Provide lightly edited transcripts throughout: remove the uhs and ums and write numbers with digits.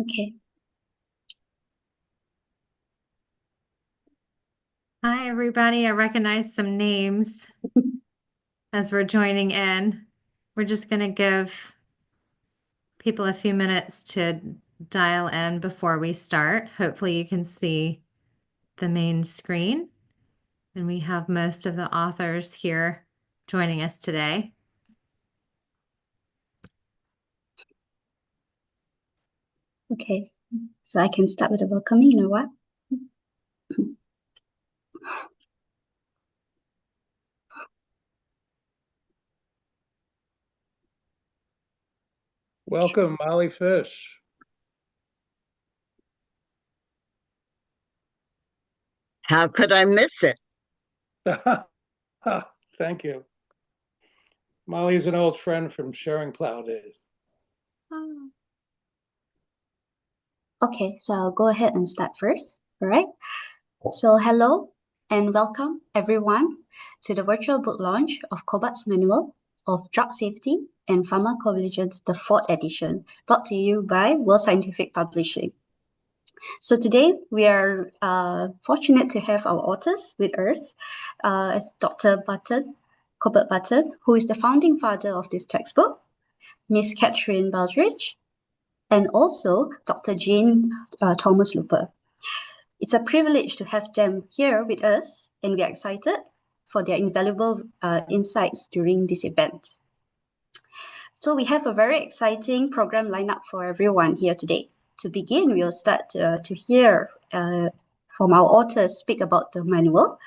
Okay. Hi, everybody. I recognize some names as we're joining in. We're just going to give people a few minutes to dial in before we start. Hopefully you can see the main screen. And we have most of the authors here joining us today. Okay. So I can start with the welcoming, you know what? Welcome, Molly Fish. How could I miss it? Thank you. Molly's an old friend from Sharing Plow days. Okay, so I'll go ahead and start first. All right. So hello and welcome everyone to the virtual book launch of Cobert's Manual of Drug Safety and Pharmacovigilance, the 4th edition, brought to you by World Scientific Publishing. So today we are fortunate to have our authors with us, Dr. Cobert Button, who is the founding father of this textbook, Miss Catherine Baldridge, and also Dr. Jane Thomas Looper. It's a privilege to have them here with us, and we are excited for their invaluable insights during this event. So we have a very exciting program lined up for everyone here today. To begin, we'll start to hear from our authors speak about the manual,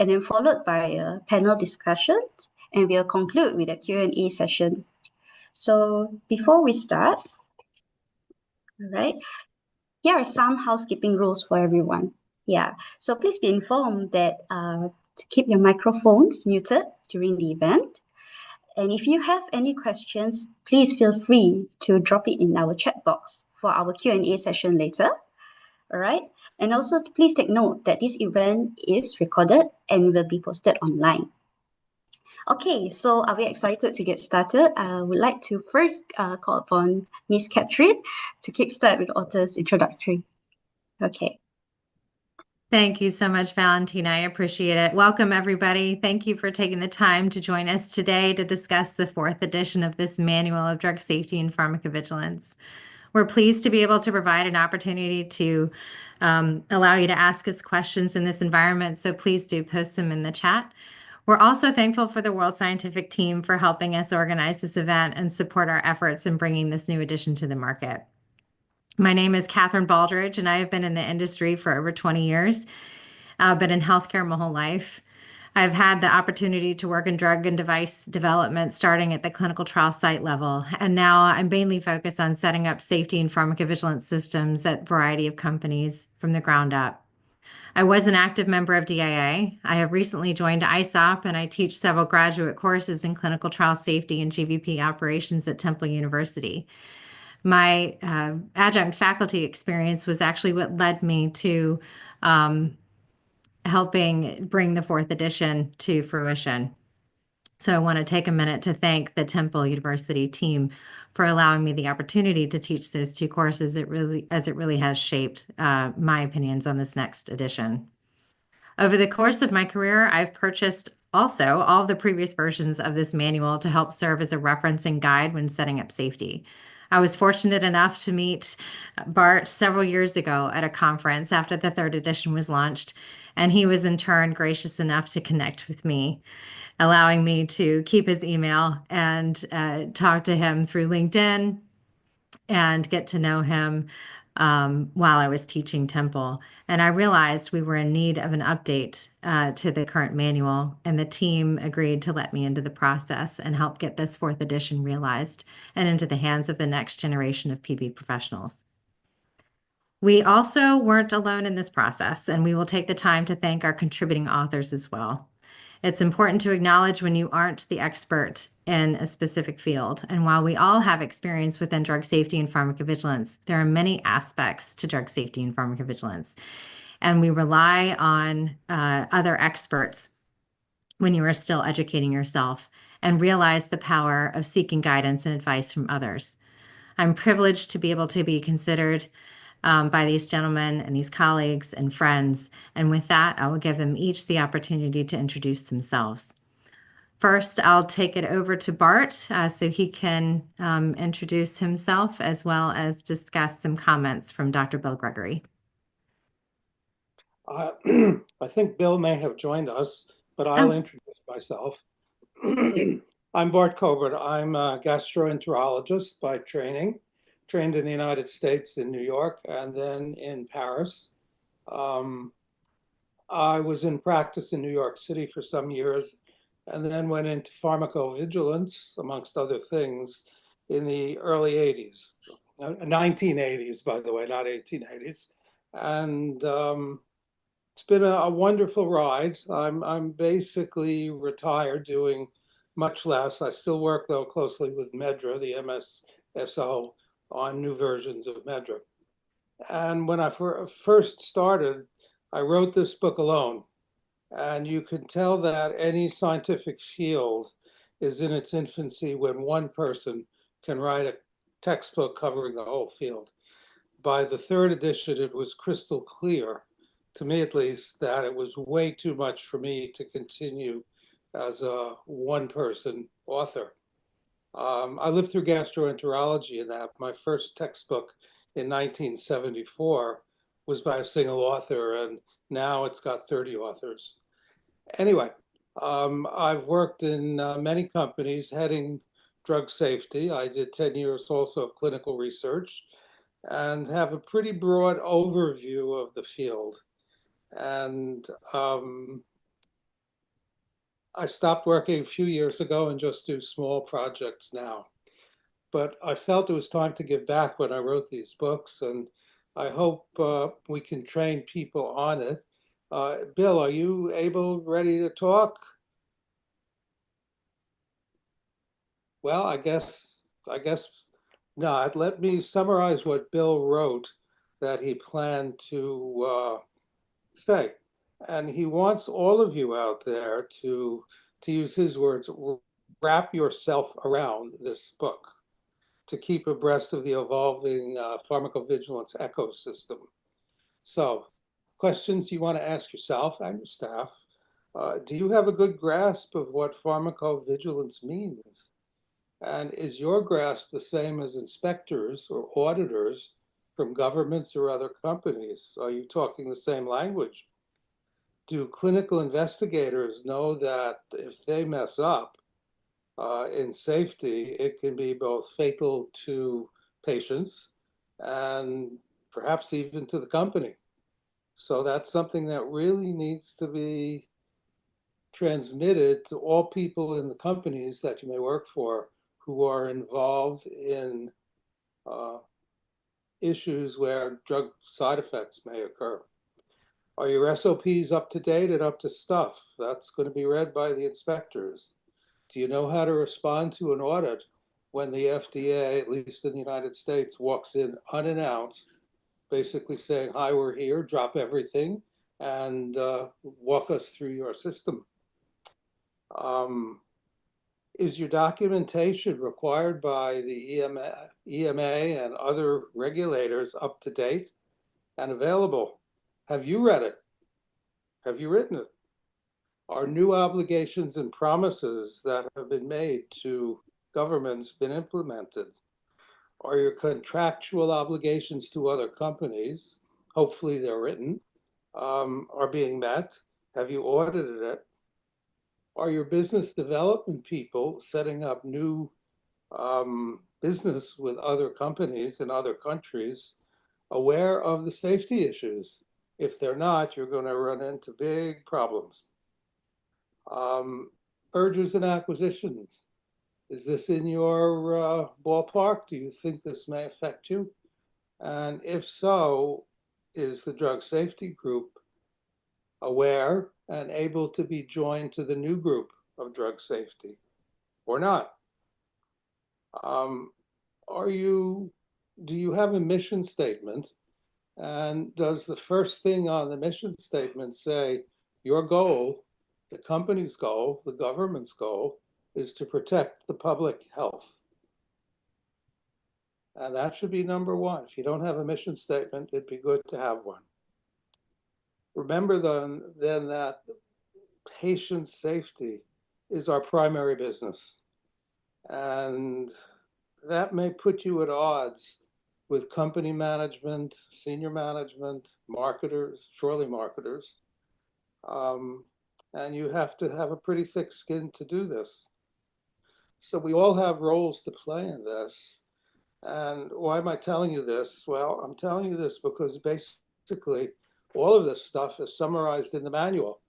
and then followed by a panel discussion, and we'll conclude with a Q&A session. So before we start, all right, here are some housekeeping rules for everyone. Yeah, so please be informed that to keep your microphones muted during the event. And if you have any questions, please feel free to drop it in our chat box for our Q&A session later. All right. And also please take note that this event is recorded and will be posted online. Okay, so are we excited to get started? I would like to first call upon Miss Catherine to kickstart with author's introductory. Okay. Thank you so much, Valentina. I appreciate it. Welcome, everybody. Thank you for taking the time to join us today to discuss the 4th edition of this Manual of Drug Safety and Pharmacovigilance. We're pleased to be able to provide an opportunity to allow you to ask us questions in this environment, so please do post them in the chat. We're also thankful for the World Scientific team for helping us organize this event and support our efforts in bringing this new addition to the market. My name is Catherine Baldridge, and I have been in the industry for over 20 years, but in healthcare my whole life. I've had the opportunity to work in drug and device development starting at the clinical trial site level, and now I'm mainly focused on setting up safety and pharmacovigilance systems at a variety of companies from the ground up. I was an active member of DIA. I have recently joined ISOP, and I teach several graduate courses in clinical trial safety and GVP operations at Temple University. My adjunct faculty experience was actually what led me to helping bring the 4th edition to fruition. So I want to take a minute to thank the Temple University team for allowing me the opportunity to teach those 2 courses. It really has shaped my opinions on this next edition. Over the course of my career, I've purchased also all of the previous versions of this manual to help serve as a reference and guide when setting up safety. I was fortunate enough to meet Bart several years ago at a conference after the 3rd edition was launched, and he was in turn gracious enough to connect with me, allowing me to keep his email and talk to him through LinkedIn and get to know him while I was teaching Temple. And I realized we were in need of an update to the current manual, and the team agreed to let me into the process and help get this 4th edition realized and into the hands of the next generation of PV professionals. We also weren't alone in this process, and we will take the time to thank our contributing authors as well. It's important to acknowledge when you aren't the expert in a specific field. And while we all have experience within drug safety and pharmacovigilance, there are many aspects to drug safety and pharmacovigilance. And we rely on other experts when you are still educating yourself, and realize the power of seeking guidance and advice from others. I'm privileged to be able to be considered by these gentlemen and these colleagues and friends. And with that, I will give them each the opportunity to introduce themselves. First, I'll take it over to Bart so he can introduce himself as well as discuss some comments from Dr. Bill Gregory. I think Bill may have joined us, but I'll introduce myself. I'm Bart Cobert. I'm a gastroenterologist by training, trained in the United States in New York and then in Paris. I was in practice in New York City for some years and then went into pharmacovigilance, amongst other things, in the early 80s, 1980s, by the way, not 1880s. And it's been a wonderful ride. I'm basically retired, doing much less. I still work, though, closely with MEDRA, the MSSO, on new versions of MEDRA. And when I first started, I wrote this book alone. And you can tell that any scientific field is in its infancy when one person can write a textbook covering the whole field. By the third edition, it was crystal clear, to me at least, that it was way too much for me to continue as a one-person author. I lived through gastroenterology, and that my first textbook in 1974 was by a single author, and now it's got 30 authors. Anyway, I've worked in many companies heading drug safety. I did 10 years also of clinical research and have a pretty broad overview of the field. And I stopped working a few years ago and just do small projects now. But I felt it was time to give back when I wrote these books, and I hope we can train people on it. Bill, are you ready to talk? Well, I guess not. Let me summarize what Bill wrote that he planned to say. And he wants all of you out there to use his words, wrap yourself around this book to keep abreast of the evolving pharmacovigilance ecosystem. So, questions you want to ask yourself and your staff. Do you have a good grasp of what pharmacovigilance means? And is your grasp the same as inspectors or auditors from governments or other companies? Are you talking the same language? Do clinical investigators know that if they mess up in safety, it can be both fatal to patients and perhaps even to the company? So that's something that really needs to be transmitted to all people in the companies that you may work for who are involved in issues where drug side effects may occur. Are your SOPs up to date and up to stuff? That's going to be read by the inspectors. Do you know how to respond to an audit when the FDA, at least in the United States, walks in unannounced, basically saying, hi, we're here, drop everything, and walk us through your system? Is your documentation required by the EMA and other regulators up to date and available? Have you read it? Have you written it? Are new obligations and promises that have been made to governments been implemented? Are your contractual obligations to other companies, hopefully they're written, are being met? Have you audited it? Are your business development people setting up new business with other companies in other countries aware of the safety issues? If they're not, you're going to run into big problems. Mergers and acquisitions. Is this in your ballpark? Do you think this may affect you? And if so, is the drug safety group aware and able to be joined to the new group of drug safety or not? Do you have a mission statement? And does the first thing on the mission statement say your goal, the company's goal, the government's goal is to protect the public health? And that should be number one. If you don't have a mission statement, it'd be good to have one. Remember then that patient safety is our primary business. And that may put you at odds with company management, senior management, marketers, surely marketers. And you have to have a pretty thick skin to do this. So we all have roles to play in this. And why am I telling you this? Well, I'm telling you this because basically all of this stuff is summarized in the manual.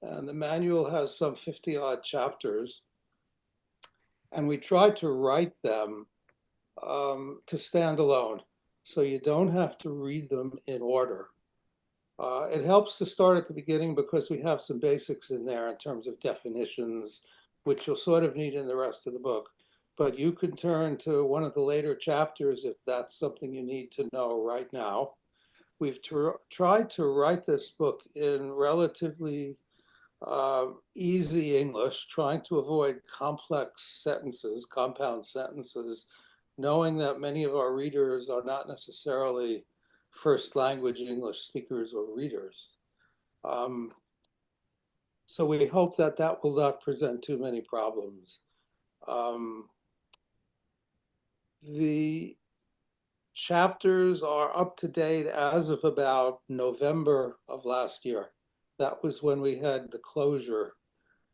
And the manual has some 50-odd chapters. And we tried to write them to stand alone, so you don't have to read them in order. It helps to start at the beginning because we have some basics in there in terms of definitions, which you'll sort of need in the rest of the book. But you can turn to one of the later chapters if that's something you need to know right now. We've tried to write this book in relatively easy English, trying to avoid complex sentences, compound sentences, knowing that many of our readers are not necessarily first language English speakers or readers. So we hope that that will not present too many problems. The chapters are up to date as of about November of last year. That was when we had the closure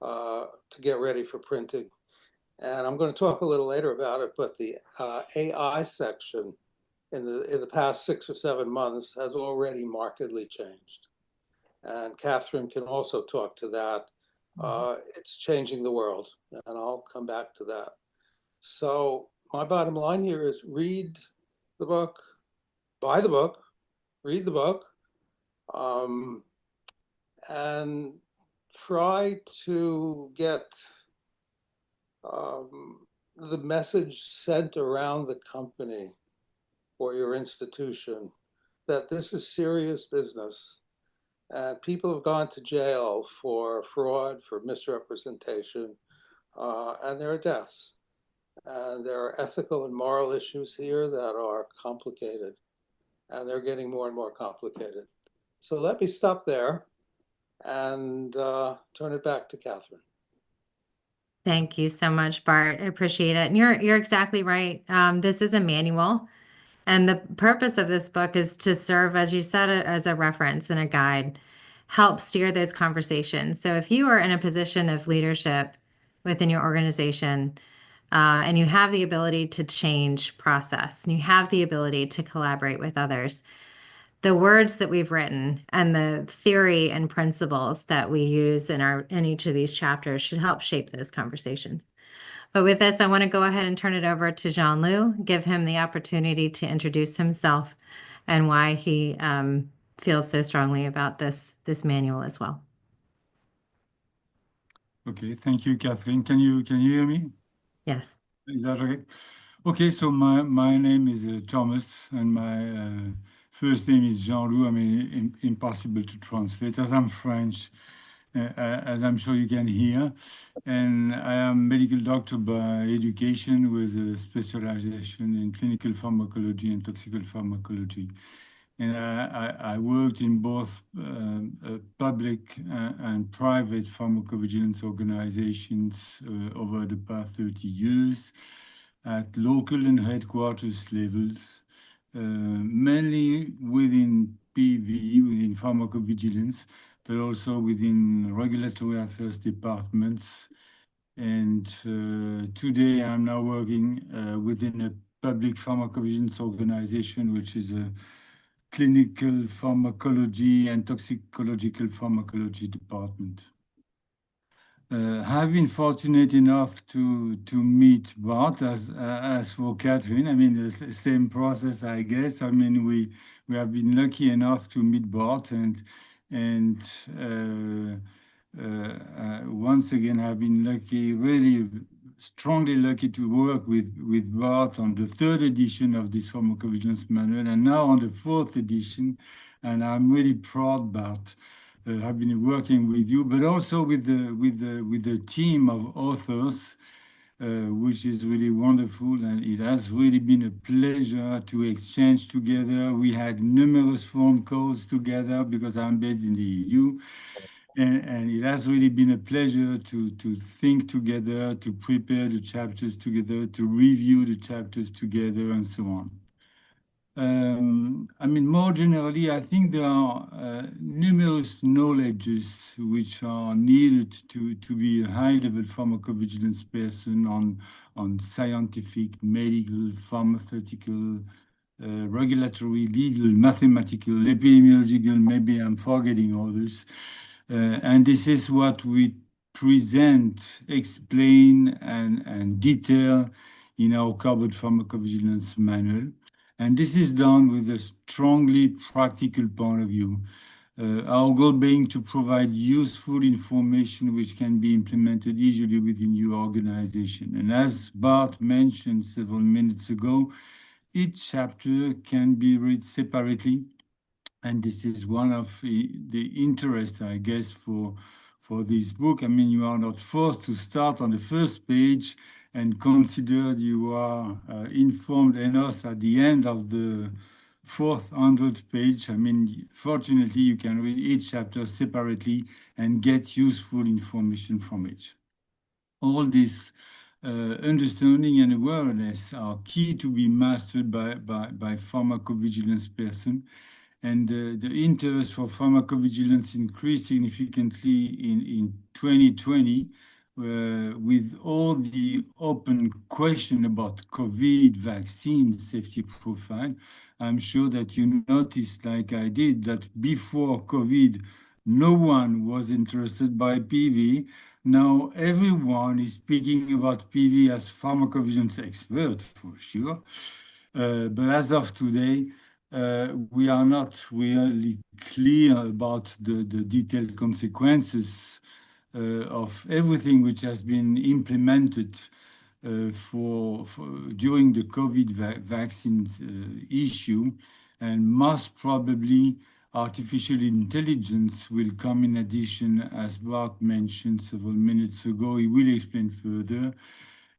to get ready for printing. And I'm going to talk a little later about it, but the AI section in the past 6 or 7 months has already markedly changed. And Catherine can also talk to that. It's changing the world, and I'll come back to that. So my bottom line here is read the book, buy the book, read the book, and try to get the message sent around the company or your institution that this is serious business. And people have gone to jail for fraud, for misrepresentation, and there are deaths. And there are ethical and moral issues here that are complicated, and they're getting more and more complicated. So let me stop there and turn it back to Catherine. Thank you so much, Bart. I appreciate it. And you're exactly right. This is a manual, and the purpose of this book is to serve, as you said, as a reference and a guide, help steer those conversations. So if you are in a position of leadership within your organization, and you have the ability to change process, and you have the ability to collaborate with others, the words that we've written and the theory and principles that we use in each of these chapters should help shape those conversations. But with this, I want to go ahead and turn it over to Jean-Luc, give him the opportunity to introduce himself and why he feels so strongly about this manual as well. Okay, thank you, Catherine. Can you hear me? Yes. Is that okay? Okay, so my name is Thomas, and my first name is Jean-Luc. I mean, impossible to translate, as I'm French, as I'm sure you can hear. And I am medical doctor by education with a specialization in clinical pharmacology and toxical pharmacology. And I worked in both public and private pharmacovigilance organizations over the past 30 years at local and headquarters levels, mainly within PV, within pharmacovigilance, but also within regulatory affairs departments. And today I'm now working within a public pharmacovigilance organization, which is a clinical pharmacology and toxicological pharmacology department. I've been fortunate enough to meet Bart as for Catherine. I mean, the same process, I guess. I mean, we have been lucky enough to meet Bart, and once again, I've been lucky, really strongly lucky to work with Bart on the 3rd edition of this pharmacovigilance manual, and now on the 4th edition. And I'm really proud, Bart. I've been working with you, but also with the team of authors which is really wonderful. And it has really been a pleasure to exchange together. We had numerous phone calls together because I'm based in the EU. And it has really been a pleasure to think together, to prepare the chapters together, to review the chapters together, and so on. I mean, more generally, I think there are numerous knowledges which are needed to be a high-level pharmacovigilance person on scientific, medical, pharmaceutical, regulatory, legal, mathematical, epidemiological, maybe I'm forgetting others. And this is what we present, explain, and detail in our Cobert pharmacovigilance manual. And this is done with a strongly practical point of view. Our goal being to provide useful information which can be implemented easily within your organization. And as Bart mentioned several minutes ago, each chapter can be read separately. And this is one of the interest, I guess, for this book. I mean, you are not forced to start on the first page and consider you are informed enough at the end of the 400th page. I mean, fortunately, you can read each chapter separately and get useful information from it. All this understanding and awareness are key to be mastered by pharmacovigilance person. And the interest for pharmacovigilance increased significantly in 2020 with all the open question about COVID vaccine safety profile. I'm sure that you noticed, like I did, that before COVID, no one was interested by PV. Now everyone is speaking about PV as pharmacovigilance expert, for sure. But as of today, we are not really clear about the detailed consequences of everything which has been implemented during the COVID vaccines issue, and most probably artificial intelligence will come in addition, as Bart mentioned several minutes ago. He will explain further.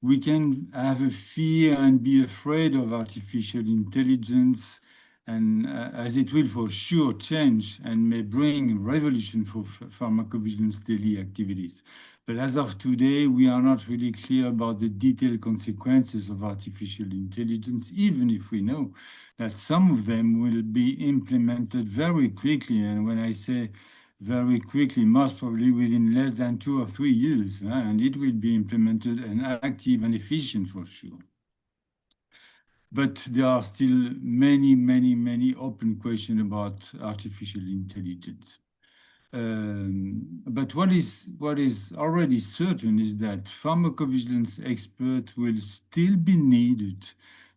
We can have a fear and be afraid of artificial intelligence, and as it will for sure change and may bring revolution for pharmacovigilance daily activities. But as of today, we are not really clear about the detailed consequences of artificial intelligence, even if we know that some of them will be implemented very quickly. And when I say very quickly, most probably within less than 2 or 3 years, and it will be implemented and active and efficient for sure. But there are still many open questions about artificial intelligence. But what is already certain is that pharmacovigilance experts will still be needed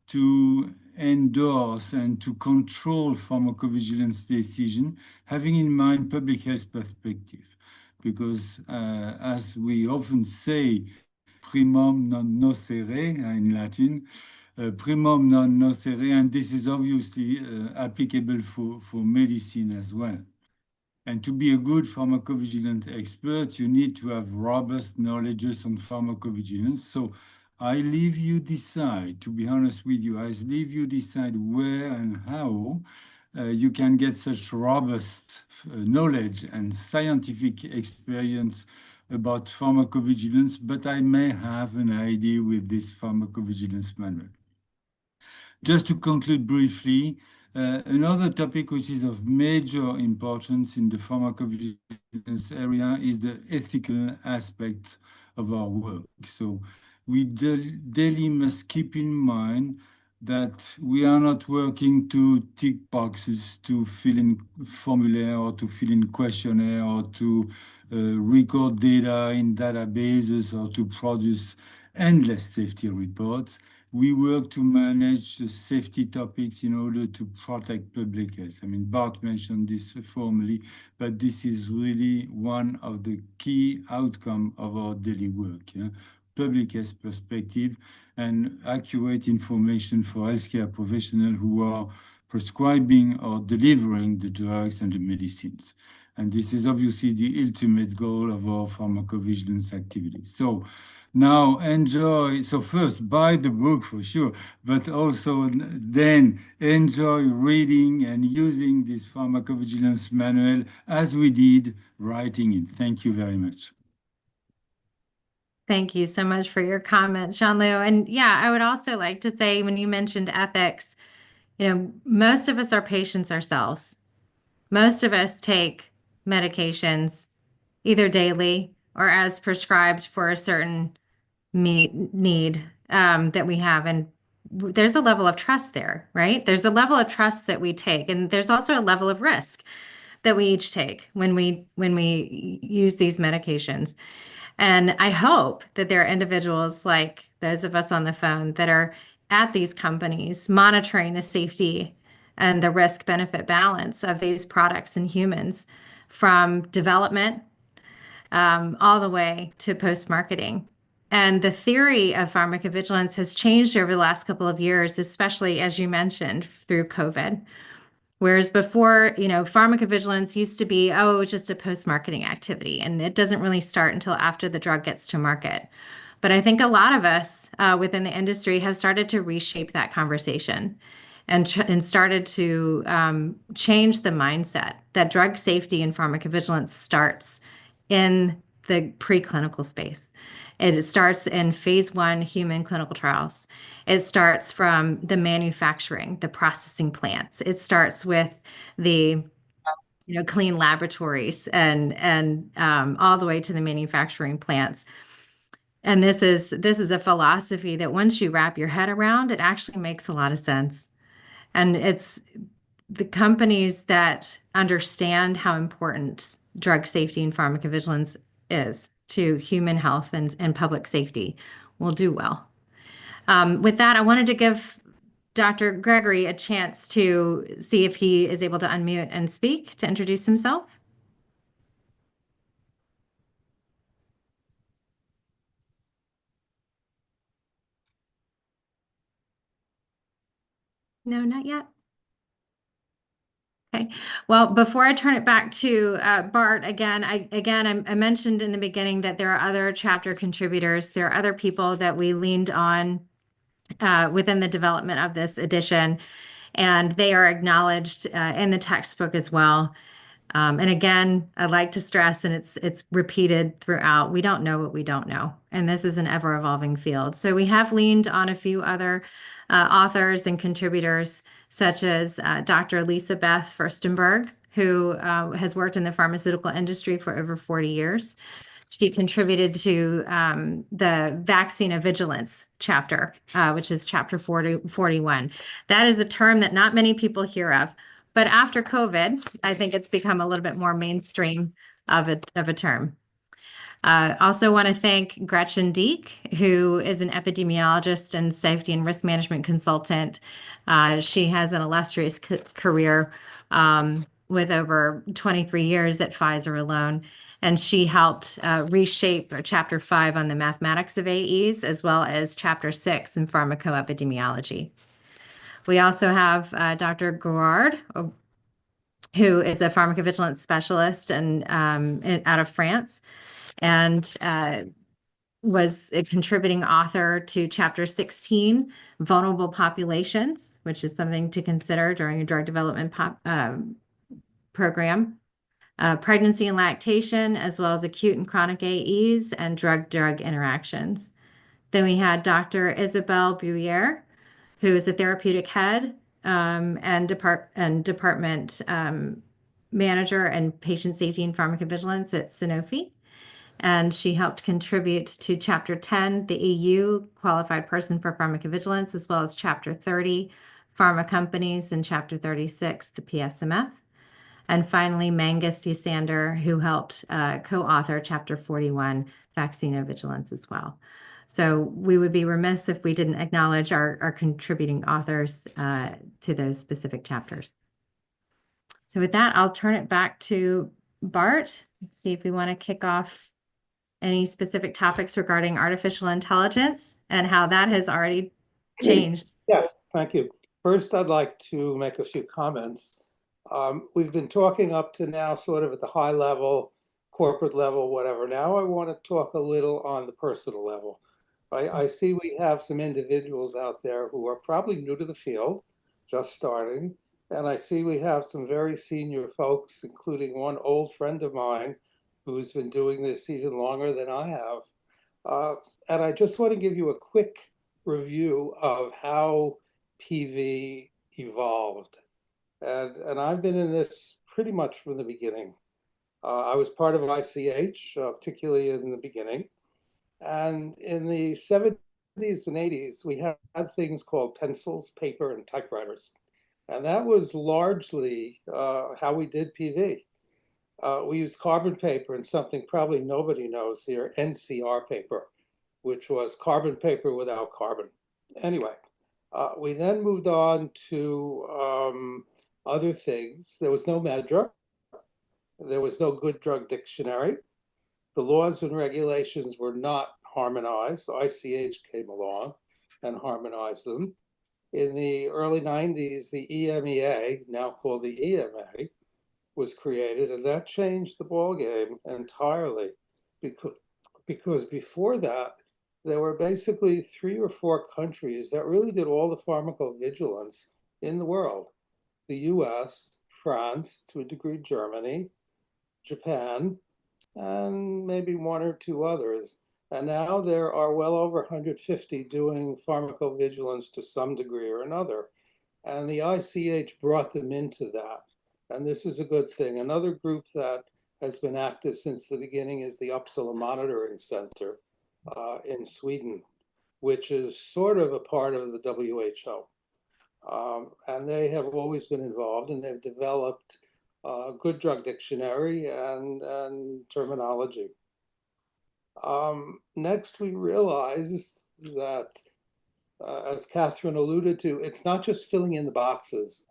to endorse and to control pharmacovigilance decision, having in mind public health perspective. Because as we often say, primum non nocere in Latin, primum non nocere, and this is obviously applicable for medicine as well. And to be a good pharmacovigilance expert, you need to have robust knowledges on pharmacovigilance. So I leave you decide, to be honest with you, I leave you decide where and how you can get such robust knowledge and scientific experience about pharmacovigilance, but I may have an idea with this pharmacovigilance manual. Just to conclude briefly, another topic which is of major importance in the pharmacovigilance area is the ethical aspect of our work. So we daily must keep in mind that we are not working to tick boxes, to fill in formulaire or to fill in questionnaire or to record data in databases or to produce endless safety reports. We work to manage the safety topics in order to protect public health. I mean, Bart mentioned this formally, but this is really one of the key outcomes of our daily work. Yeah? Public health perspective and accurate information for healthcare professionals who are prescribing or delivering the drugs and the medicines. And this is obviously the ultimate goal of our pharmacovigilance activities. So Now enjoy. So first buy the book for sure, but also then enjoy reading and using this pharmacovigilance manual as we did writing it. Thank you very much. Thank you so much for your comments, Jean-Lu. And yeah, I would also like to say, when you mentioned ethics, most of us are patients ourselves. Most of us take medications either daily or as prescribed for a certain need that we have. And there's a level of trust there, right? There's a level of trust that we take. And there's also a level of risk that we each take when we use these medications. And I hope that there are individuals like those of us on the phone that are at these companies monitoring the safety and the risk-benefit balance of these products in humans from development all the way to post-marketing. And the theory of pharmacovigilance has changed over the last couple of years, especially, as you mentioned, through COVID. Whereas before, pharmacovigilance used to be, just a post-marketing activity, and it doesn't really start until after the drug gets to market. But I think a lot of us within the industry have started to reshape that conversation and started to change the mindset that drug safety and pharmacovigilance starts in the preclinical space. It starts in phase 1 human clinical trials. It starts from the manufacturing, the processing plants. It starts with the clean laboratories and all the way to the manufacturing plants. And this is a philosophy that once you wrap your head around, it actually makes a lot of sense. And it's the companies that understand how important drug safety and pharmacovigilance is to human health and public safety will do well. With that, I wanted to give Dr. Gregory a chance to see if he is able to unmute and speak to introduce himself. No, not yet. Okay. Well, before I turn it back to Bart, I mentioned in the beginning that there are other chapter contributors. There are other people that we leaned on within the development of this edition, and they are acknowledged in the textbook as well. And again, I'd like to stress, and it's repeated throughout, we don't know what we don't know. And this is an ever-evolving field. So we have leaned on a few other authors and contributors, such as Dr. Lisa Beth Furstenberg, who has worked in the pharmaceutical industry for over 40 years. She contributed to the Vaccinovigilance chapter, which is chapter 41. That is a term that not many people hear of. But after COVID, I think it's become a little bit more mainstream of a term. Also want to thank Gretchen Dieck, who is an epidemiologist and safety and risk management consultant. She has an illustrious career with over 23 years at Pfizer alone. And she helped reshape Chapter 5 on the mathematics of AEs, as well as Chapter 6 in pharmacoepidemiology. We also have Dr. Gouard, who is a pharmacovigilance specialist and out of France, and was a contributing author to Chapter 16, Vulnerable Populations, which is something to consider during a drug development program. Pregnancy and lactation, as well as acute and chronic AEs and drug-drug interactions. Then we had Dr. Isabelle Bruyère, who is a therapeutic head and department manager and patient safety and pharmacovigilance at Sanofi. And she helped contribute to Chapter 10, the EU, Qualified Person for Pharmacovigilance, as well as Chapter 30, Pharma Companies, and Chapter 36, the PSMF. And finally, Mangus Yasander, who helped co-author Chapter 41, Vaccinovigilance as well. So we would be remiss if we didn't acknowledge our contributing authors to those specific chapters. So with that, I'll turn it back to Bart. Let's see if we want to kick off any specific topics regarding artificial intelligence and how that has already changed. Yes, thank you. First, I'd like to make a few comments. We've been talking up to now sort of at the high level, corporate level, whatever. Now I want to talk a little on the personal level. I see we have some individuals out there who are probably new to the field, just starting. And I see we have some very senior folks, including one old friend of mine who's been doing this even longer than I have. And I just want to give you a quick review of how PV evolved. And I've been in this pretty much from the beginning. I was part of 𝐈CH, particularly in the beginning. And in the 70s and 80s, we had things called pencils, paper, and typewriters. And that was largely how we did PV. We used carbon paper and something probably nobody knows here, NCR paper, which was carbon paper without carbon. Anyway, we then moved on to other things. There was no MedDRA. There was no good drug dictionary. The laws and regulations were not harmonized. 𝐈CH came along and harmonized them. In the early 90s, the EMEA, now called the EMA, was created, and that changed the ballgame entirely because before that, there were basically 3 or 4 countries that really did all the pharmacovigilance in the world. The US, France, to a degree Germany, Japan, and maybe 1 or 2 others. And now there are well over 150 doing pharmacovigilance to some degree or another. And the 𝐈CH brought them into that. And this is a good thing. Another group that has been active since the beginning is the Uppsala Monitoring Center in Sweden, which is sort of a part of the WHO. And they have always been involved, and they've developed a good drug dictionary and terminology. Next, we realize that, as Catherine alluded to, it's not just filling in the boxes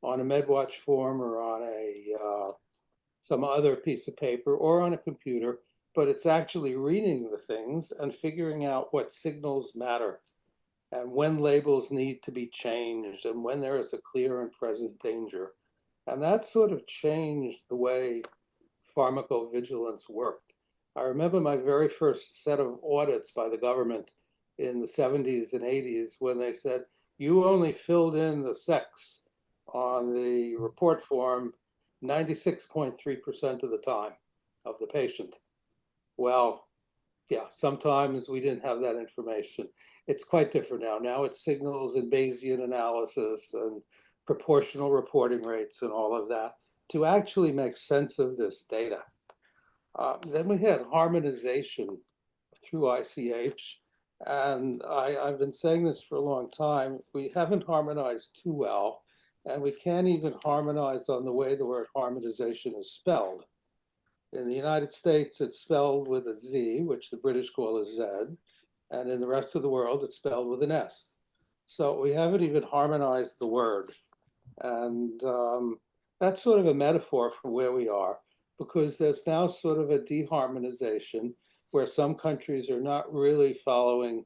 on a MedWatch form or on some other piece of paper or on a computer, but it's actually reading the things and figuring out what signals matter and when labels need to be changed and when there is a clear and present danger. And that sort of changed the way pharmacovigilance worked. I remember my very first set of audits by the government in the 70s and 80s when they said, you only filled in the sex on the report form 96.3% of the time of the patient. Well, yeah, sometimes we didn't have that information. It's quite different now. Now it's signals and Bayesian analysis and proportional reporting rates and all of that to actually make sense of this data. Then we had harmonization through 𝐈CH, and I've been saying this for a long time. We haven't harmonized too well, and we can't even harmonize on the way the word harmonization is spelled. In the United States, it's spelled with a Z, which the British call a Z, and in the rest of the world, it's spelled with an S. So we haven't even harmonized the word. And that's sort of a metaphor for where we are, because there's now sort of a deharmonization where some countries are not really following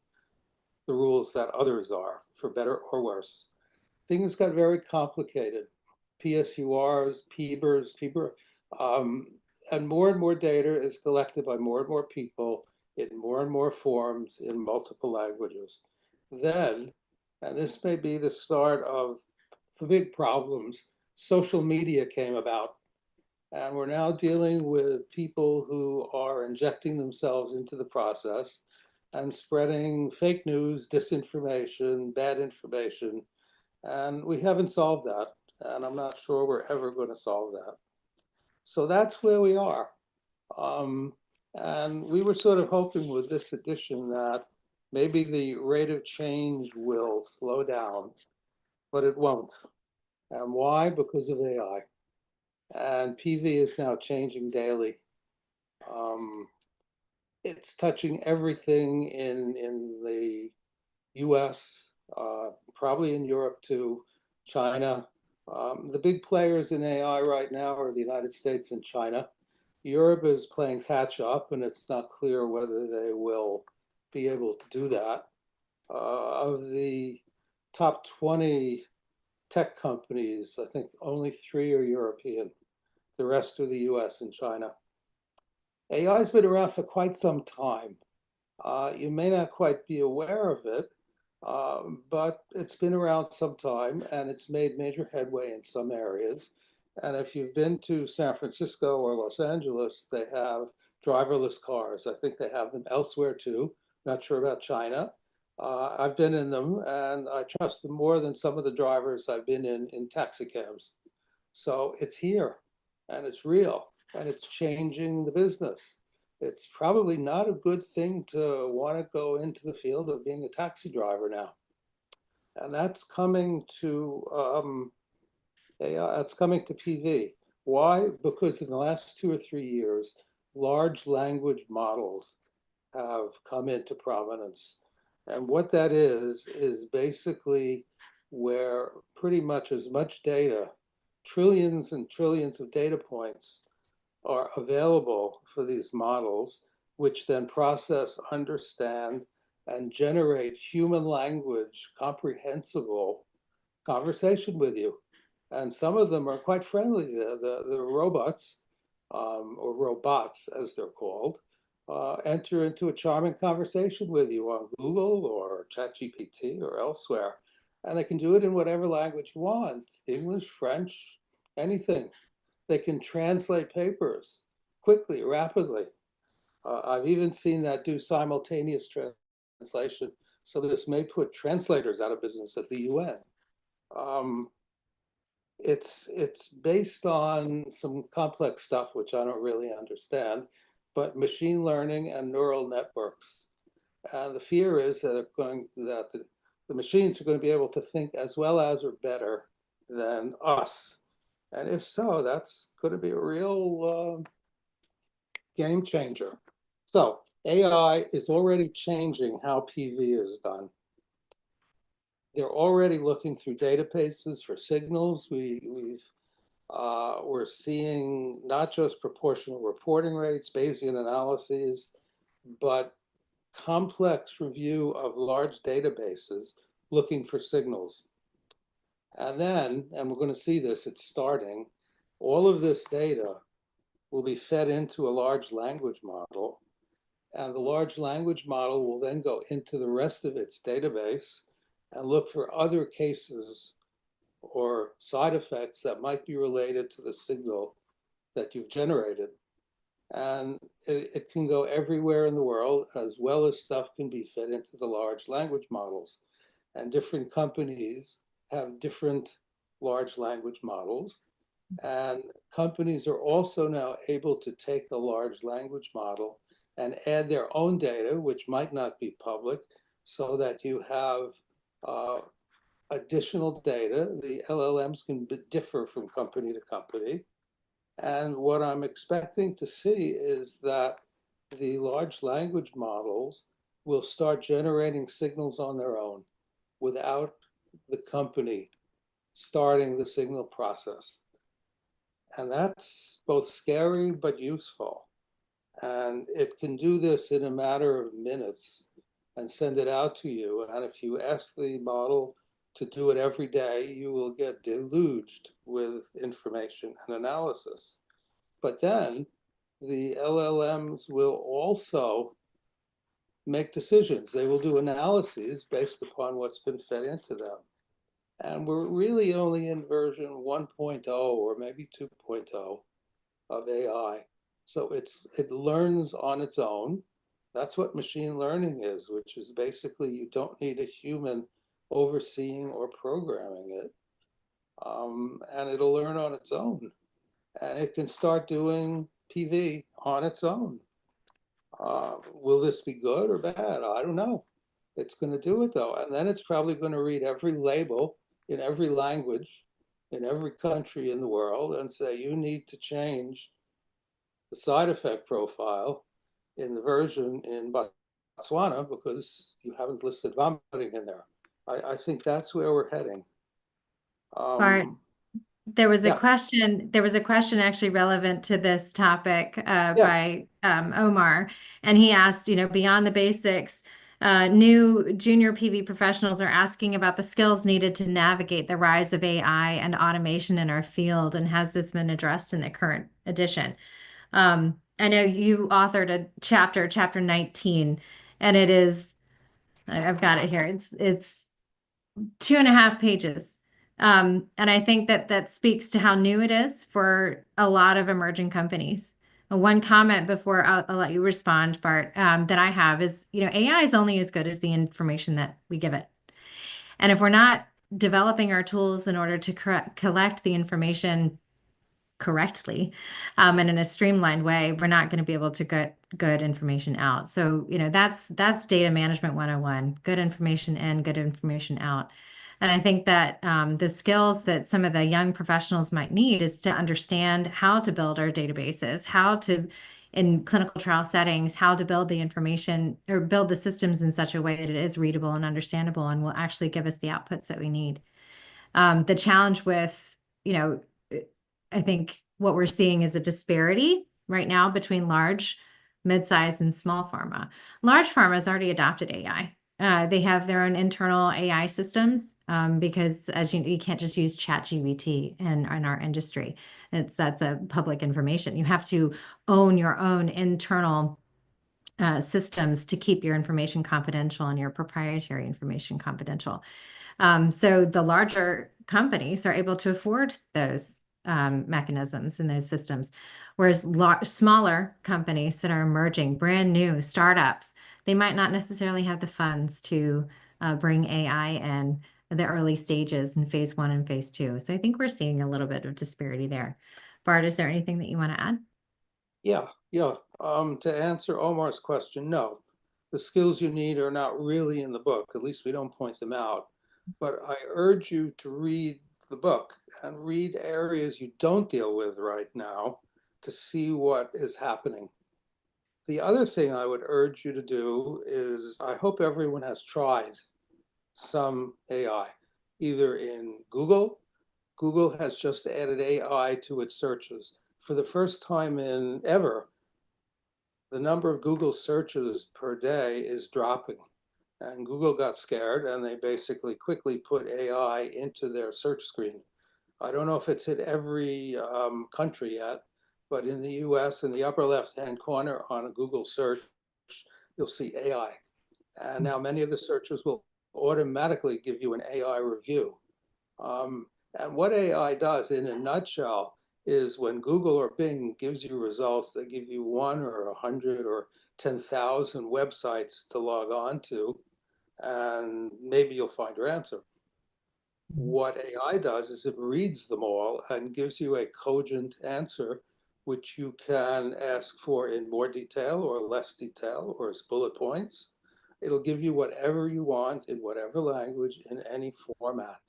the rules that others are, for better or worse. Things got very complicated. PSURs, PBERs, and more data is collected by more and more people in more and more forms in multiple languages. Then, and this may be the start of the big problems, social media came about. And we're now dealing with people who are injecting themselves into the process and spreading fake news, disinformation, bad information. And we haven't solved that. And I'm not sure we're ever going to solve that. So that's where we are. And we were sort of hoping with this edition that maybe the rate of change will slow down, but it won't. And why? Because of AI. And PV is now changing daily. It's touching everything in the US, probably in Europe too, China. The big players in AI right now are the United States and China. Europe is playing catch up, and it's not clear whether they will be able to do that. Of the top 20 tech companies, I think only 3 are European. The rest are the US and China. AI has been around for quite some time. You may not quite be aware of it, but it's been around some time and it's made major headway in some areas. And if you've been to San Francisco or Los Angeles, they have driverless cars. I think they have them elsewhere too. Not sure about China. I've been in them and I trust them more than some of the drivers I've been in taxi cabs. So it's here and it's real and it's changing the business. It's probably not a good thing to want to go into the field of being a taxi driver now. And that's coming to AI, that's coming to PV. Why? Because in the last 2 or 3 years, large language models have come into prominence. And what that is basically where pretty much as much data, trillions and trillions of data points are available for these models, which then process, understand, and generate human language, comprehensible conversation with you. And some of them are quite friendly. The robots, or robots as they're called, enter into a charming conversation with you on Google or ChatGPT or elsewhere. And they can do it in whatever language you want, English, French, anything. They can translate papers quickly, rapidly. I've even seen that do simultaneous translation. So this may put translators out of business at the UN. It's based on some complex stuff, which I don't really understand, but machine learning and neural networks. And the fear is that the machines are going to be able to think as well as or better than us. And if so, that's going to be a real game changer. So AI is already changing how PV is done. They're already looking through databases for signals. We're seeing not just proportional reporting rates, Bayesian analyses, but complex review of large databases looking for signals. And then, and we're going to see this, it's starting, all of this data will be fed into a large language model. And the large language model will then go into the rest of its database and look for other cases or side effects that might be related to the signal that you've generated. And it can go everywhere in the world, as well as stuff can be fed into the large language models. And different companies have different large language models. And companies are also now able to take a large language model and add their own data, which might not be public, so that you have additional data. The LLMs can differ from company to company. And what I'm expecting to see is that the large language models will start generating signals on their own without the company starting the signal process. And that's both scary but useful. And it can do this in a matter of minutes and send it out to you. And if you ask the model to do it every day, you will get deluged with information and analysis. But then the LLMs will also make decisions. They will do analyses based upon what's been fed into them. And we're really only in version 1.0 or maybe 2.0 of AI. So it learns on its own. That's what machine learning is, which is basically you don't need a human overseeing or programming it. And it'll learn on its own. And it can start doing PV on its own. Will this be good or bad? I don't know. It's going to do it though. And then it's probably going to read every label in every language, in every country in the world and say, you need to change the side effect profile in the version in Botswana because you haven't listed vomiting in there. I think that's where we're heading. Bart, there was a question actually relevant to this topic by Omar, and he asked, beyond the basics, new junior PV professionals are asking about the skills needed to navigate the rise of AI and automation in our field, and has this been addressed in the current edition? I know you authored a chapter 19, And it is, I've got it here. It's 2.5 pages. And I think that speaks to how new it is for a lot of emerging companies. One comment before I'll let you respond, Bart, that I have is, AI is only as good as the information that we give it. And if we're not developing our tools in order to collect the information correctly and in a streamlined way, we're not going to be able to get good information out. So, that's data management 101, good information in, good information out. And I think that the skills that some of the young professionals might need is to understand how to build our databases, how to, in clinical trial settings, how to build the information or build the systems in such a way that it is readable and understandable and will actually give us the outputs that we need. The challenge with, I think what we're seeing is a disparity right now between large, mid-size, and small pharma. Large pharma has already adopted AI. They have their own internal AI systems because, as you can't just use ChatGPT in our industry. That's a public information. You have to own your own internal systems to keep your information confidential and your proprietary information confidential. So the larger companies are able to afford those mechanisms and those systems, whereas smaller companies that are emerging, brand new startups, they might not necessarily have the funds to bring AI in the early stages in phase 1 and phase 2. So I think we're seeing a little bit of disparity there. Bart, is there anything that you want to add? Yeah. To answer Omar's question, no. The skills you need are not really in the book. At least we don't point them out. But I urge you to read the book and read areas you don't deal with right now to see what is happening. The other thing I would urge you to do is, I hope everyone has tried some AI, either in Google. Google has just added AI to its searches. For the first time in ever, the number of Google searches per day is dropping. And Google got scared and they basically quickly put AI into their search screen. I don't know if it's hit every country yet, but in the US, in the upper left-hand corner on a Google search, you'll see AI. And now many of the searches will automatically give you an AI review. And what AI does in a nutshell is when Google or Bing gives you results, they give you 1 or 100 or 10,000 websites to log on to, and maybe you'll find your answer. What AI does is it reads them all and gives you a cogent answer, which you can ask for in more detail or less detail or as bullet points. It'll give you whatever you want in whatever language in any format.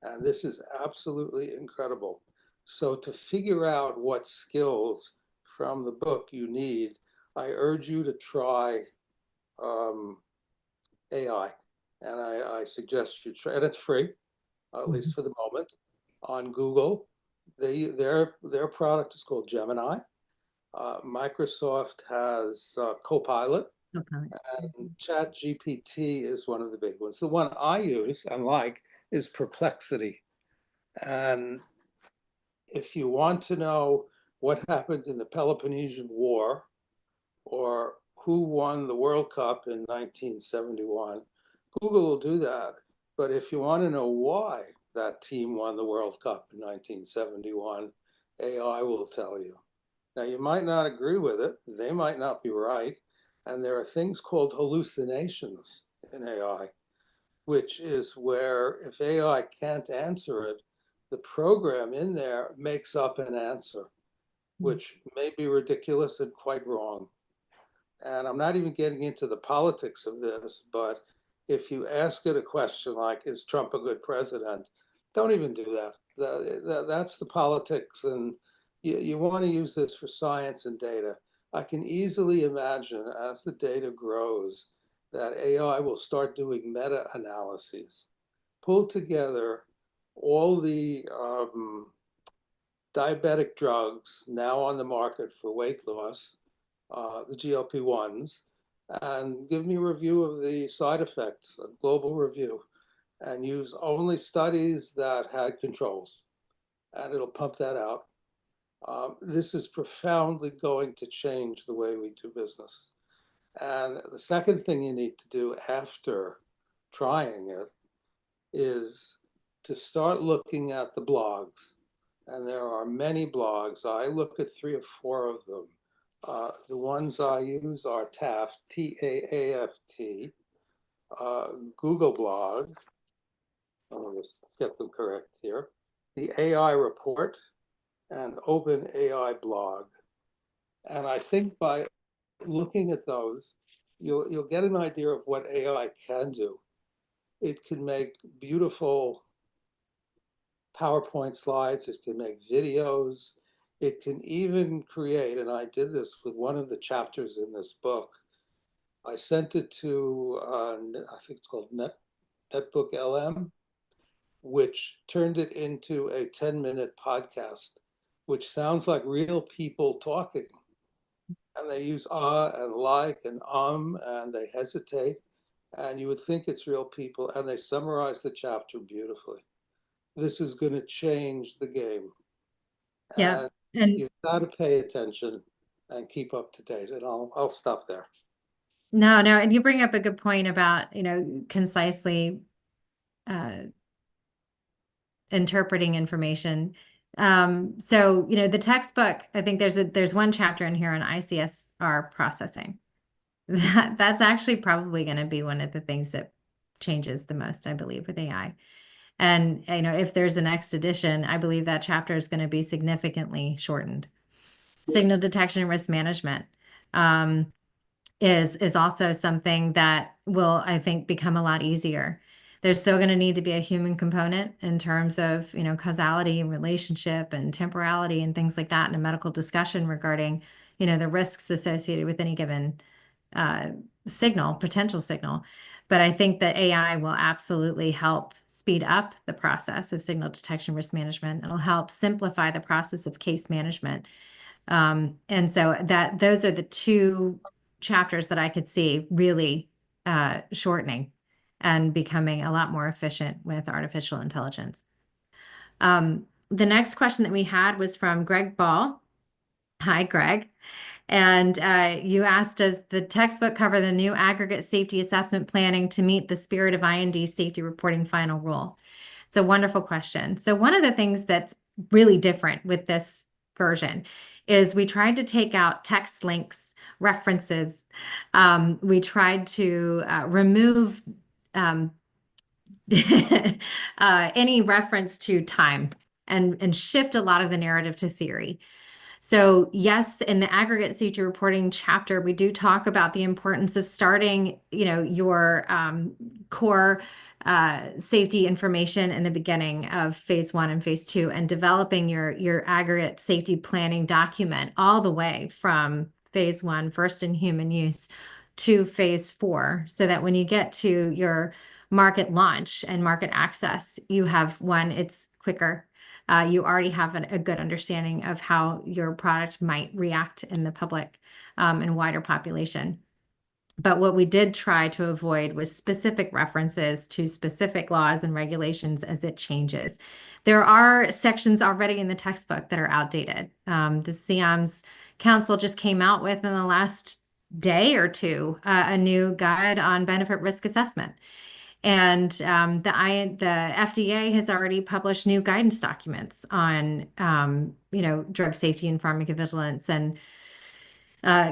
And this is absolutely incredible. So to figure out what skills from the book you need, I urge you to try AI. And I suggest you try, and it's free, at least for the moment, on Google. Their product is called Gemini. Microsoft has Copilot, and ChatGPT is one of the big ones. The one I use and like is Perplexity. And if you want to know what happened in the Peloponnesian War or who won the World Cup in 1971, Google will do that. But if you want to know why that team won the World Cup in 1971, AI will tell you. Now, you might not agree with it. They might not be right. And there are things called hallucinations in AI, which is where if AI can't answer it, the program in there makes up an answer, which may be ridiculous and quite wrong. And I'm not even getting into the politics of this, but if you ask it a question like, is Trump a good president? Don't even do that. That's the politics, and you want to use this for science and data. I can easily imagine as the data grows that AI will start doing meta-analyses, pull together all the diabetic drugs now on the market for weight loss, the GLP-1s, and give me a review of the side effects, a global review, and use only studies that had controls, and it'll pump that out. This is profoundly going to change the way we do business. And the second thing you need to do after trying it is to start looking at the blogs. And there are many blogs. I look at 3 or 4 of them. The ones I use are TAAFT, T-A-A-F-T, Google blog. I'll just get them correct here. The AI report and OpenAI blog. And I think by looking at those, you'll get an idea of what AI can do. It can make beautiful PowerPoint slides, it can make videos, it can even create, and I did this with one of the chapters in this book. I sent it to, I think it's called Netbook LM, which turned it into a 10-minute podcast, which sounds like real people talking. And they use and like and and they hesitate. And you would think it's real people, and they summarize the chapter beautifully. This is going to change the game. Yeah. And you've got to pay attention and keep up to date. And I'll stop there. No, and you bring up a good point about, concisely interpreting information. So, the textbook, I think there's one chapter in here on ICSR processing. That's actually probably going to be one of the things that changes the most, I believe, with AI. And, if there's a next edition, I believe that chapter is going to be significantly shortened. Signal detection and risk management is also something that will, I think, become a lot easier. There's still going to need to be a human component in terms of, causality and relationship and temporality and things like that in a medical discussion regarding, the risks associated with any given potential signal. But I think that AI will absolutely help speed up the process of signal detection risk management. It'll help simplify the process of case management. And so those are the 2 chapters that I could see really shortening and becoming a lot more efficient with artificial intelligence. The next question that we had was from Greg Ball. Hi, Greg. And you asked, does the textbook cover the new aggregate safety assessment planning to meet the spirit of IND safety reporting final rule? It's a wonderful question. So one of the things that's really different with this version is we tried to take out text links, references. We tried to remove any reference to time and shift a lot of the narrative to theory. So yes, in the aggregate safety reporting chapter, we do talk about the importance of starting, your core safety information in the beginning of phase 1 and phase 2, and developing your aggregate safety planning document all the way from phase 1, first in human use, to phase 4, so that when you get to your market launch and market access, you have it's quicker. You already have a good understanding of how your product might react in the public and wider population. But what we did try to avoid was specific references to specific laws and regulations as it changes. There are sections already in the textbook that are outdated. The 𝐂𝐤𝐴𝐬's Council just came out with, in the last day or 2, a new guide on benefit risk assessment. And the FDA has already published new guidance documents on, drug safety and pharmacovigilance and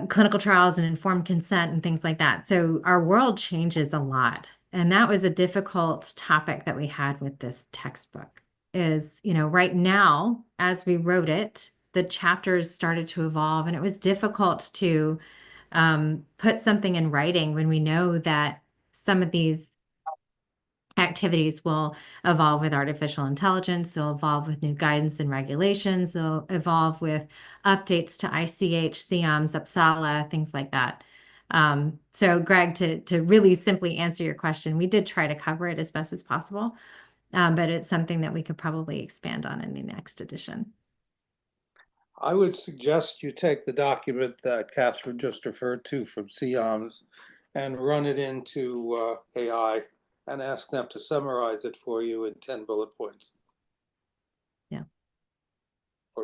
clinical trials and informed consent and things like that. So our world changes a lot. And that was a difficult topic that we had with this textbook is, right now, as we wrote it, the chapters started to evolve, and it was difficult to put something in writing when we know that some of these activities will evolve with artificial intelligence. They'll evolve with new guidance and regulations. They'll evolve with updates to ICH, 𝐂𝐤𝐴𝐬's, 𝐵SALA, things like that. So Greg, to really simply answer your question, we did try to cover it as best as possible, but it's something that we could probably expand on in the next edition. I would suggest you take the document that Catherine just referred to from 𝐂𝐤𝐴𝐬's and run it into AI and ask them to summarize it for you in 10 bullet points. Yeah.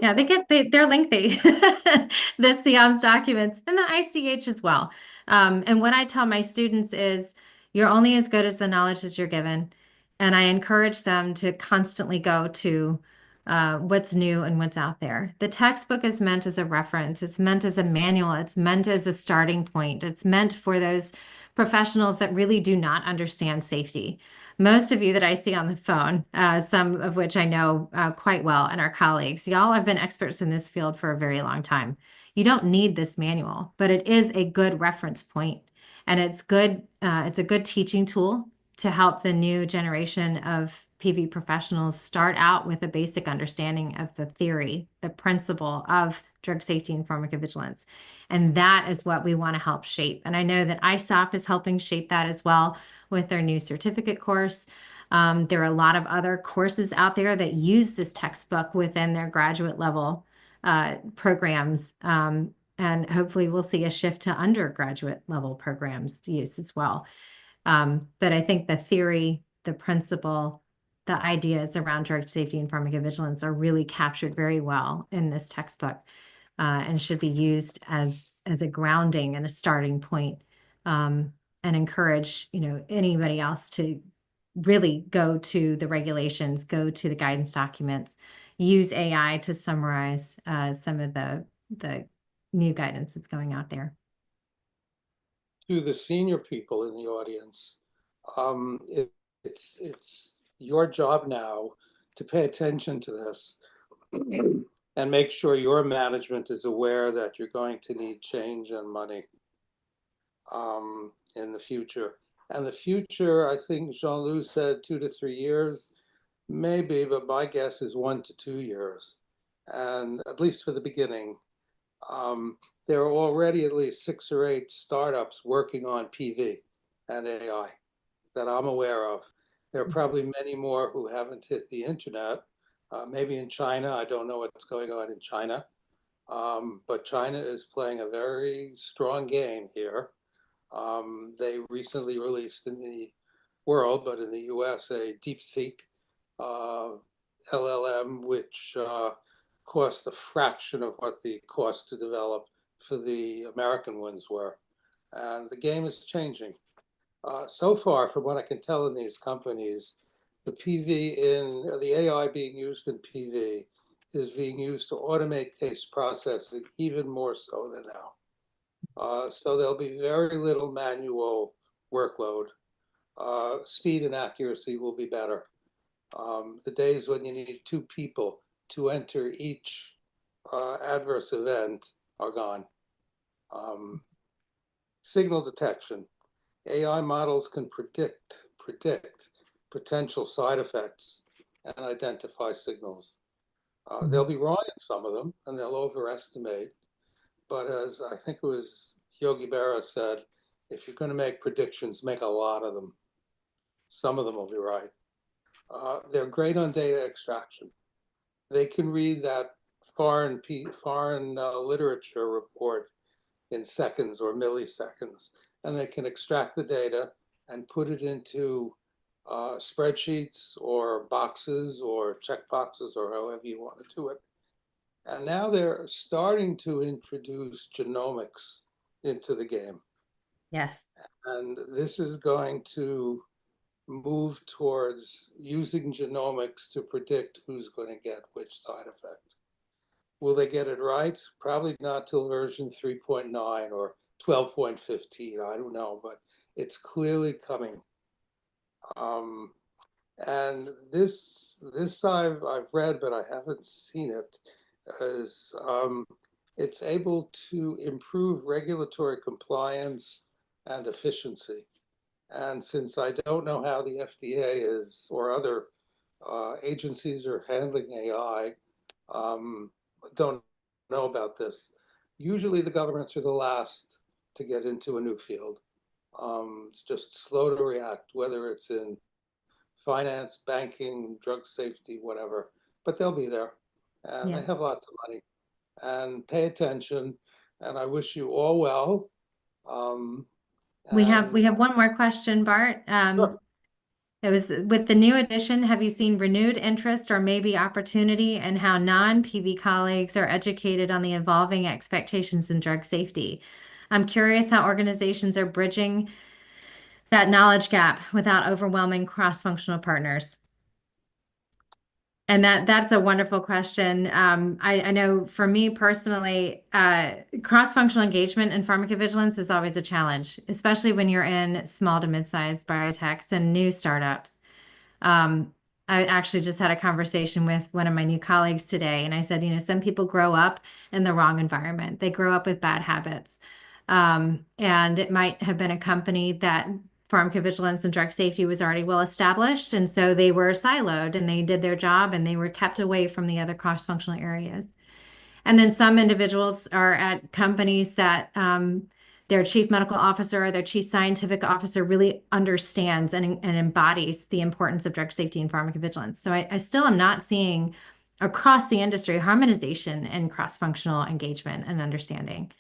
Yeah, they're lengthy, the 𝐂𝐤𝐚s documents and the ICH as well. And what I tell my students is you're only as good as the knowledge that you're given. And I encourage them to constantly go to what's new and what's out there. The textbook is meant as a reference. It's meant as a manual. It's meant as a starting point. It's meant for those professionals that really do not understand safety. Most of you that I see on the phone, some of which I know quite well, and our colleagues, y'all have been experts in this field for a very long time. You don't need this manual, but it is a good reference point, and it's good. It's a good teaching tool to help the new generation of PV professionals start out with a basic understanding of the theory, the principle of drug safety and pharmacovigilance. And that is what we want to help shape. And I know that ISOP is helping shape that as well with their new certificate course. There are a lot of other courses out there that use this textbook within their graduate level programs. And hopefully we'll see a shift to undergraduate level programs use as well. But I think the theory, the principle, the ideas around drug safety and pharmacovigilance are really captured very well in this textbook, and should be used as a grounding and a starting point, and encourage, anybody else to really go to the regulations, go to the guidance documents, use AI to summarize some of the new guidance that's going out there. To the senior people in the audience, it's your job now to pay attention to this and make sure your management is aware that you're going to need change and money in the future. And the future, I think Jean-Loup said 2 to 3 years, maybe, but my guess is 1 to 2 years. And at least for the beginning, there are already at least 6 or 8 startups working on PV and AI that I'm aware of. There are probably many more who haven't hit the internet. Maybe in China, I don't know what's going on in China, but China is playing a very strong game here. They recently released in the world, but in the US, a DeepSeek LLM, which cost a fraction of what the cost to develop for the American ones were. And the game is changing. So far, from what I can tell in these companies, the AI being used in PV is being used to automate case processing even more so than now. So there'll be very little manual workload. Speed and accuracy will be better. The days when you need 2 people to enter each adverse event are gone. Signal detection. AI models can predict potential side effects and identify signals. They'll be wrong in some of them, and they'll overestimate. But as I think it was Yogi Berra said, if you're going to make predictions, make a lot of them. Some of them will be right. They're great on data extraction. They can read that foreign literature report in seconds or milliseconds, and they can extract the data and put it into spreadsheets or boxes or check boxes or however you want to do it. And now they're starting to introduce genomics into the game. Yes. And this is going to move towards using genomics to predict who's going to get which side effect. Will they get it right? Probably not till version 3.9 or 12.15. I don't know, but it's clearly coming. And this I've read, but I haven't seen it, is it's able to improve regulatory compliance and efficiency. And since I don't know how the FDA is or other agencies are handling AI, don't know about this. Usually the governments are the last to get into a new field. It's just slow to react, whether it's in finance, banking, drug safety, whatever, but they'll be there. And they have lots of money. And pay attention. And I wish you all well. We have one more question, Bart. Sure. It was with the new edition, have you seen renewed interest or maybe opportunity in how non-PV colleagues are educated on the evolving expectations in drug safety? I'm curious how organizations are bridging that knowledge gap without overwhelming cross-functional partners. And that's a wonderful question. I know for me personally, cross-functional engagement in pharmacovigilance is always a challenge, especially when you're in small to mid-sized biotechs and new startups. I actually just had a conversation with one of my new colleagues today, and I said, some people grow up in the wrong environment. They grow up with bad habits. And it might have been a company that pharmacovigilance and drug safety was already well established. And so they were siloed and they did their job and they were kept away from the other cross-functional areas. And then some individuals are at companies that their chief medical officer or their chief scientific officer really understands and embodies the importance of drug safety and pharmacovigilance. So I still am not seeing across the industry harmonization and cross-functional engagement and understanding.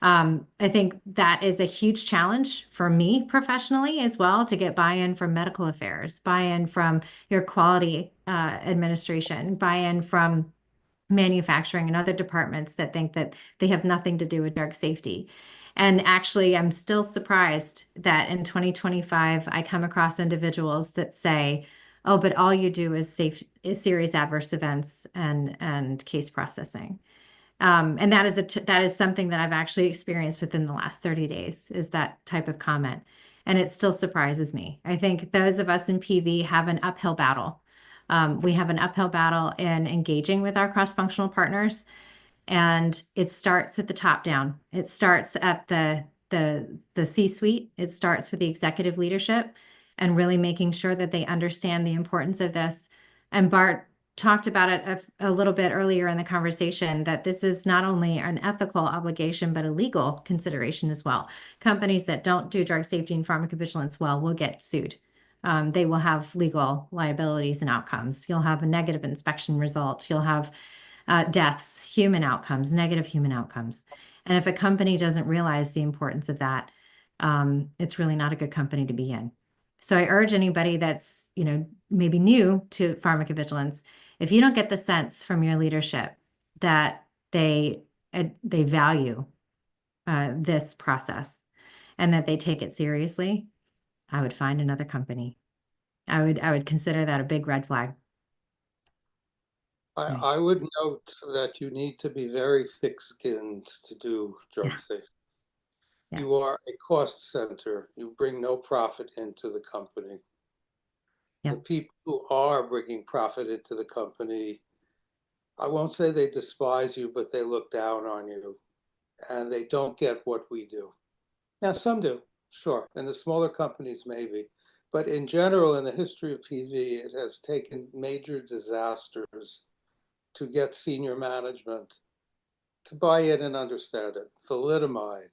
I think that is a huge challenge for me professionally as well, to get buy-in from medical affairs, buy-in from your quality administration, buy-in from manufacturing and other departments that think that they have nothing to do with drug safety. And actually, I'm still surprised that in 2025, I come across individuals that say, oh, but all you do is serious adverse events and case processing. And that is something that I've actually experienced within the last 30 days, is that type of comment. And it still surprises me. I think those of us in PV have an uphill battle. We have an uphill battle in engaging with our cross-functional partners, and it starts at the top down. It starts at the C-suite. It starts with the executive leadership and really making sure that they understand the importance of this. And Bart talked about it a little bit earlier in the conversation, that this is not only an ethical obligation, but a legal consideration as well. Companies that don't do drug safety and pharmacovigilance well will get sued. They will have legal liabilities and outcomes. You'll have a negative inspection result. You'll have deaths, human outcomes, negative human outcomes. And if a company doesn't realize the importance of that, it's really not a good company to be in. So I urge anybody that's, maybe new to pharmacovigilance, if you don't get the sense from your leadership that they value this process and that they take it seriously, I would find another company. I would consider that a big red flag. I would note that you need to be very thick-skinned to do drug safety. Yeah. You are a cost center. You bring no profit into the company. Yeah. The people who are bringing profit into the company, I won't say they despise you, but they look down on you, and they don't get what we do. Now, some do, sure. In the smaller companies, maybe. But in general, in the history of PV, it has taken major disasters to get senior management to buy in and understand it. Thalidomide,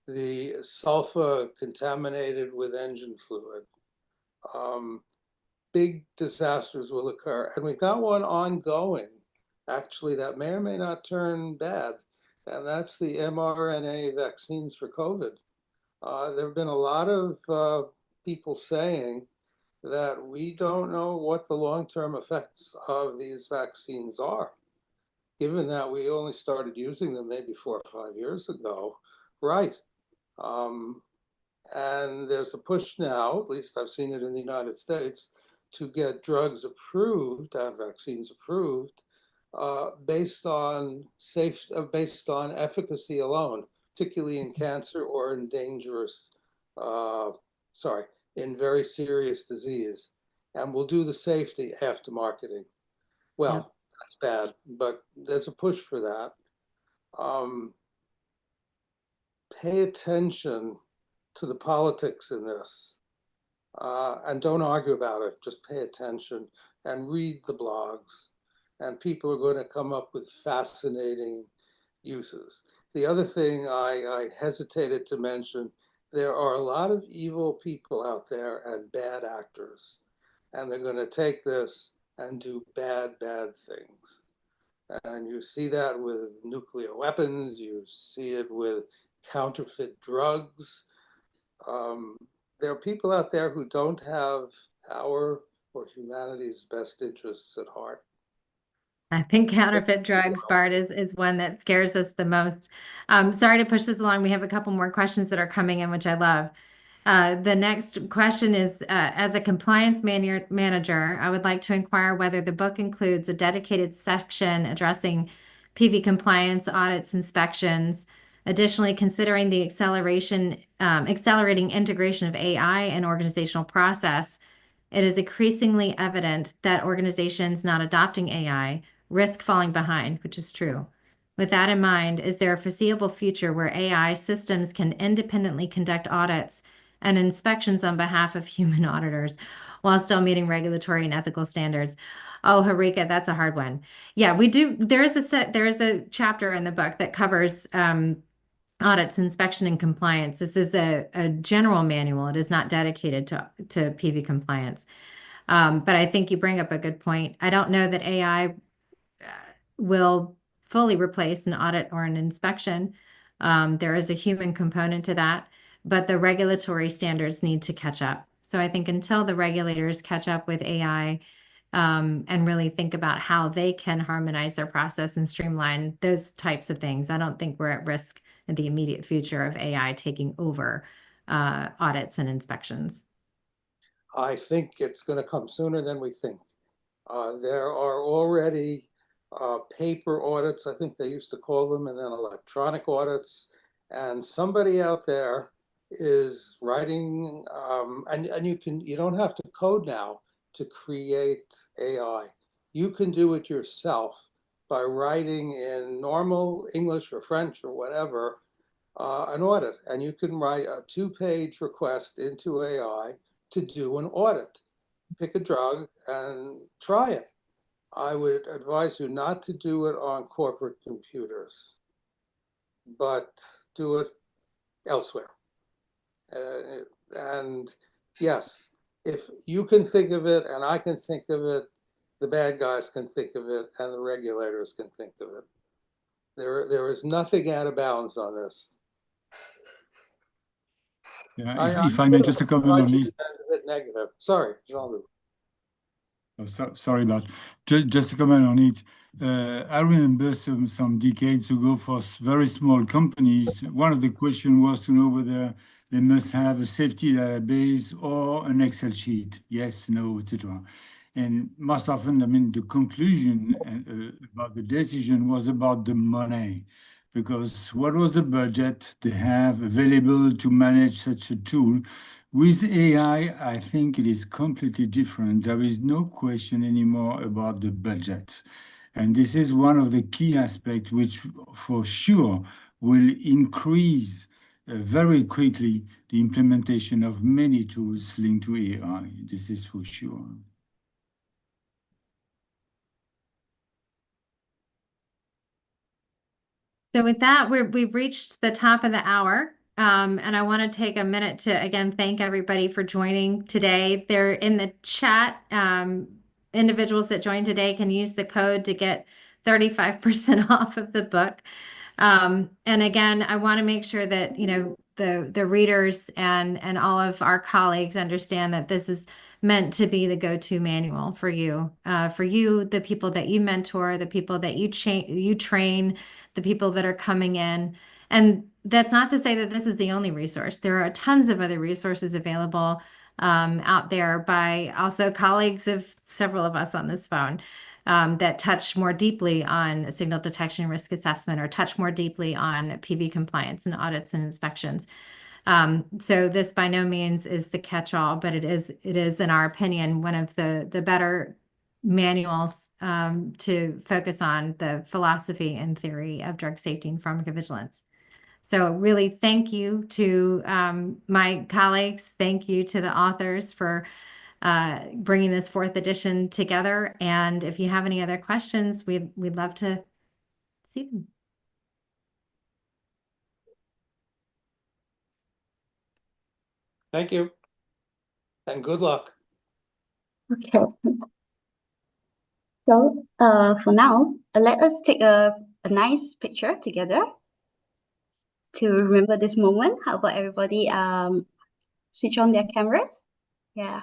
the sulfur contaminated with engine fluid. Big disasters will occur. And we've got one ongoing, actually, that may or may not turn bad. And that's the mRNA vaccines for COVID. There have been a lot of people saying that we don't know what the long-term effects of these vaccines are, given that we only started using them maybe 4 or 5 years ago. Right. And there's a push now, at least I've seen it in the United States, to get drugs approved and vaccines approved based on efficacy alone, particularly in cancer or in in very serious disease. And we'll do the safety after marketing. Well, Yep. That's bad, but there's a push for that. Pay attention to the politics in this, and don't argue about it. Just pay attention and read the blogs, and people are going to come up with fascinating uses. The other thing I hesitated to mention, there are a lot of evil people out there and bad actors, and they're going to take this and do bad things. And you see that with nuclear weapons, you see it with counterfeit drugs. there are people out there who don't have our or humanity's best interests at heart. I think counterfeit drugs, Bart, is one that scares us the most. Sorry to push this along. We have a couple more questions that are coming in, which I love. The next question is, as a compliance manager, I would like to inquire whether the book includes a dedicated section addressing PV compliance, audits, inspections. Additionally, considering the accelerating integration of AI and organizational process, it is increasingly evident that organizations not adopting AI risk falling behind, which is true. With that in mind, is there a foreseeable future where AI systems can independently conduct audits and inspections on behalf of human auditors while still meeting regulatory and ethical standards? Oh, 𝐿𝐿, that's a hard one. Yeah, we do. There is a chapter in the book that covers audits, inspection, and compliance. This is a general manual. It is not dedicated to PV compliance. But I think you bring up a good point. I don't know that AI will fully replace an audit or an inspection. There is a human component to that, but the regulatory standards need to catch up. So I think until the regulators catch up with AI and really think about how they can harmonize their process and streamline those types of things, I don't think we're at risk in the immediate future of AI taking over audits and inspections. I think it's going to come sooner than we think. There are already paper audits, I think they used to call them, and then electronic audits. And somebody out there is writing, and you don't have to code now to create AI. You can do it yourself by writing in normal English or French or whatever an audit. And you can write a 2-page request into AI to do an audit. Pick a drug and try it. I would advise you not to do it on corporate computers, but do it elsewhere. And yes, if you can think of it and I can think of it, the bad guys can think of it and the regulators can think of it. There is nothing out of bounds on this. Yeah, if I may just comment on this. A bit negative. Sorry, Jean-Luc. Oh, sorry about just to comment on it. I remember some decades ago for very small companies, one of the questions was to know whether they must have a safety database or an Excel sheet. Yes, no, etc. And most often, I mean, the conclusion about the decision was about the money, because what was the budget they have available to manage such a tool? With AI, I think it is completely different. There is no question anymore about the budget. And this is one of the key aspects which for sure will increase very quickly the implementation of many tools linked to AI. This is for sure. So with that, we've reached the top of the hour. And I want to take a minute to, again, thank everybody for joining today. They're in the chat. Individuals that joined today can use the code to get 35% off of the book. And again, I want to make sure that, the readers and all of our colleagues understand that this is meant to be the go-to manual for you, the people that you mentor, the people that you train, the people that are coming in. And that's not to say that this is the only resource. There are tons of other resources available out there by also colleagues of several of us on this phone that touch more deeply on signal detection and risk assessment, or touch more deeply on PV compliance and audits and inspections. So this by no means is the catch-all, but it is, in our opinion, one of the better manuals to focus on the philosophy and theory of drug safety and pharmacovigilance. So really thank you to my colleagues. Thank you to the authors for bringing this 4th edition together. And if you have any other questions, we'd love to see them. Thank you. And good luck. Okay. So for now, let us take a nice picture together to remember this moment. How about everybody switch on their cameras? Yeah.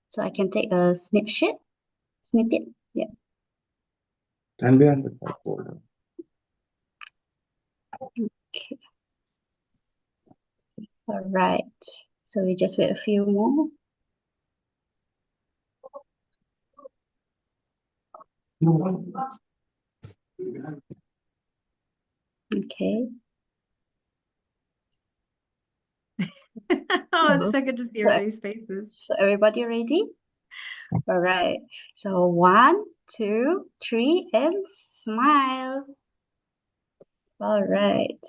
So I can take a snippet. Yeah. And behind the whiteboard. Okay. All right. So we just wait a few more. Okay. Oh, it's so good to see So- everybody's faces. So everybody ready? All right. So 1, 2, 3, and smile. All right.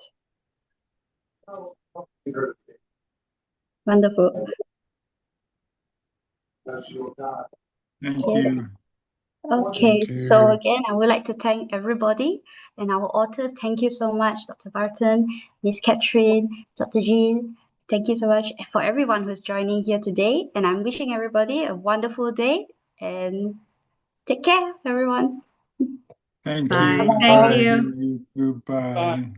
Wonderful. Thank Okay. you. Okay, Thank so you. again, I would like to thank everybody and our authors. Thank you so much, Dr. Barton, Miss Catherine, Dr. Jean. Thank you so much for everyone who's joining here today. And I'm wishing everybody a wonderful day and take care, everyone. Thank Bye. you. Thank you. Goodbye. Bye.